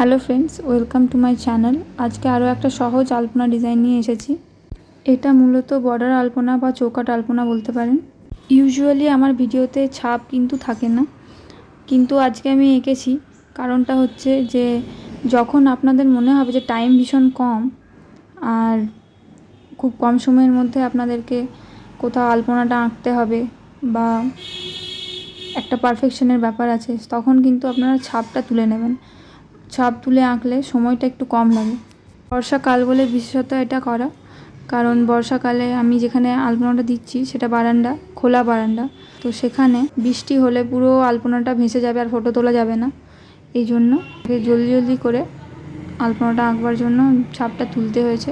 Hello friends, welcome to my channel. আজকে আরও একটা সহজ আলপনা ডিজাইন নিয়ে এসেছি। এটা মূলত বর্ডার আলপনা বা চৌকাট আলপনা বলতে পারেন। ইউজুয়ালি আমার ভিডিওতে ছাপ কিন্তু থাকে না, কিন্তু আজকে আমি এঁকেছি। কারণটা হচ্ছে যে যখন আপনাদের মনে হবে যে টাইম ভীষণ কম আর খুব কম সময়ের মধ্যে আপনাদেরকে কোথাও আলপনাটা আঁকতে হবে বা একটা পারফেকশনের ব্যাপার আছে, তখন কিন্তু আপনারা ছাপটা তুলে নেবেন। ছাপ তুলে আঁকলে সময়টা একটু কম লাগে। বর্ষাকাল বলে বিশেষত এটা করা, কারণ বর্ষাকালে আমি যেখানে আলপনাটা দিচ্ছি সেটা বারান্দা, খোলা বারান্দা। তো সেখানে বৃষ্টি হলে পুরো আলপনাটা ভেসে যাবে আর ফটো তোলা যাবে না। এই জন্য জলদি জলদি করে আলপনাটা আঁকবার জন্য ছাপটা তুলতে হয়েছে।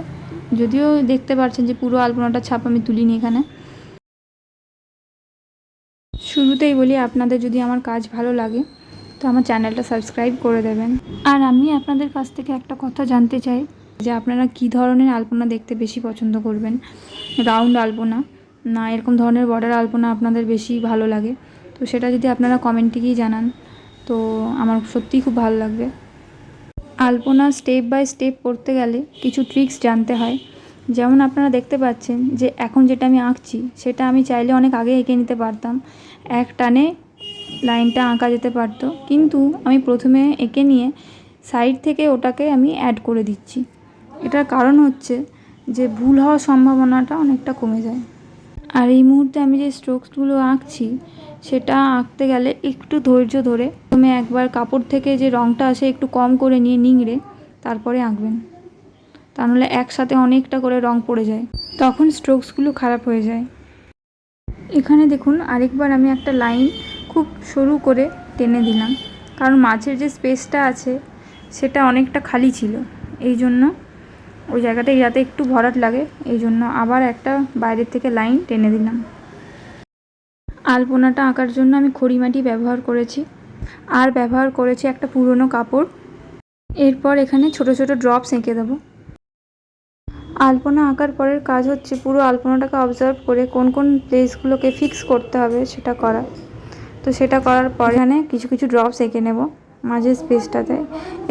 যদিও দেখতে পাচ্ছেন যে পুরো আলপনাটা ছাপ আমি তুলিনি এখানে। শুরুতেই বলি, আপনাদের যদি আমার কাজ ভালো লাগে তো আমার চ্যানেলটা সাবস্ক্রাইব করে দেবেন। আর আমি আপনাদের কাছ থেকে একটা কথা জানতে চাই যে আপনারা কী ধরনের আলপনা দেখতে বেশি পছন্দ করবেন। রাউন্ড আলপনা না এরকম ধরনের বর্ডার আলপনা আপনাদের বেশি ভালো লাগে? তো সেটা যদি আপনারা কমেন্টে গিয়ে জানান তো আমার সত্যিই খুব ভালো লাগবে। আলপনা স্টেপ বাই স্টেপ করতে গেলে কিছু ট্রিক্স জানতে হয়। যেমন আপনারা দেখতে পাচ্ছেন যে এখন যেটা আমি আঁকছি সেটা আমি চাইলে অনেক আগে এঁকে নিতে পারতাম, এক টানে লাইনটা আঁকা যেতে পারতো, কিন্তু আমি প্রথমে এঁকে নিয়ে সাইড থেকে ওটাকে আমি অ্যাড করে দিচ্ছি। এটার কারণ হচ্ছে যে ভুল হওয়ার সম্ভাবনাটা অনেকটা কমে যায়। আর এই মুহূর্তে আমি যে স্ট্রোকসগুলো আঁকছি সেটা আঁকতে গেলে একটু ধৈর্য ধরে প্রথমে একবার কাপড় থেকে যে রঙটা আসে একটু কম করে নিয়ে নিংড়ে তারপরে আঁকবেন, তা নাহলে একসাথে অনেকটা করে রঙ পড়ে যায়, তখন স্ট্রোকসগুলো খারাপ হয়ে যায়। এখানে দেখুন আরেকবার আমি একটা লাইন খুব সরু করে টেনে দিলাম, কারণ মাঝের যে স্পেসটা আছে সেটা অনেকটা খালি ছিল। এই জন্য ওই জায়গাটায় যাতে একটু ভরাট লাগে এই জন্য আবার একটা বাইরের থেকে লাইন টেনে দিলাম। আলপনাটা আঁকার জন্য আমি খড়িমাটি ব্যবহার করেছি আর ব্যবহার করেছি একটা পুরনো কাপড়। এরপর এখানে ছোট ছোট ড্রপস এঁকে দেবো। আলপনা আঁকার পরের কাজ হচ্ছে পুরো আলপনাটাকে অবজার্ভ করে কোন কোন প্লেসগুলোকে ফিক্স করতে হবে সেটা করা। তো সেটা করার পর এখানে কিছু কিছু ড্রপস এঁকে নেব মাঝের স্পেসটাতে।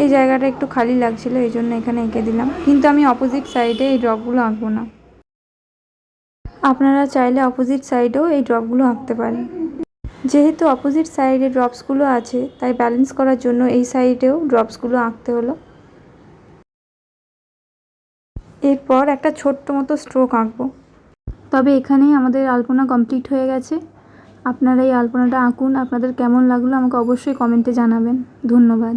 এই জায়গাটা একটু খালি লাগছিল এই জন্য এখানে এঁকে দিলাম, কিন্তু আমি অপোজিট সাইডে এই ড্রপগুলো আঁকবো না। আপনারা চাইলে অপোজিট সাইডেও এই ড্রপগুলো আঁকতে পারেন। যেহেতু অপোজিট সাইডে ড্রপসগুলো আছে তাই ব্যালেন্স করার জন্য এই সাইডেও ড্রপসগুলো আঁকতে হলো। এরপর একটা ছোট্ট মতো স্ট্রোক আঁকবো। তবে এখানেই আমাদের আলপনা কমপ্লিট হয়ে গেছে। আপনারা এই আলপনাটা আঁকুন, আপনাদের কেমন লাগলো আমাকে অবশ্যই কমেন্টে জানাবেন। ধন্যবাদ।